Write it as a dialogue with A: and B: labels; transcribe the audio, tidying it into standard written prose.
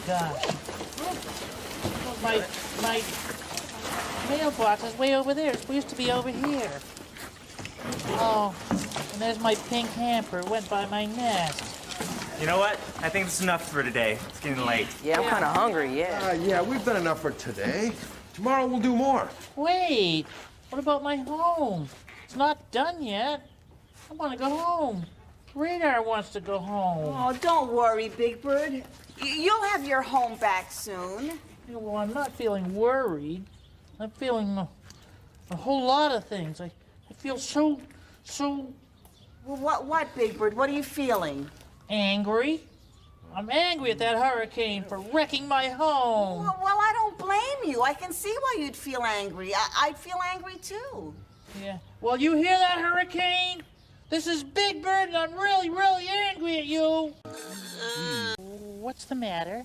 A: gosh. My mailbox is way over there. It's supposed to be over here. Oh, and there's my pink hamper. It went by my nest.
B: You know what? I think this is enough for today. It's getting late.
C: Yeah, I'm kind of hungry, yeah.
D: Yeah, we've done enough for today. Tomorrow we'll do more.
A: Wait, what about my home? It's not done yet. I want to go home. Radar wants to go home.
E: Oh, don't worry, Big Bird. You'll have your home back soon.
A: Yeah, well, I'm not feeling worried. I'm feeling a whole lot of things. I feel so
E: Well, what, Big Bird? What are you feeling?
A: angry. I'm angry at that hurricane for wrecking my home.
E: Well, I don't blame you. I can see why you'd feel angry. I'd feel angry too.
A: Yeah. Well, you hear that, hurricane? This is Big Bird, and I'm really, really angry at you. What's the matter?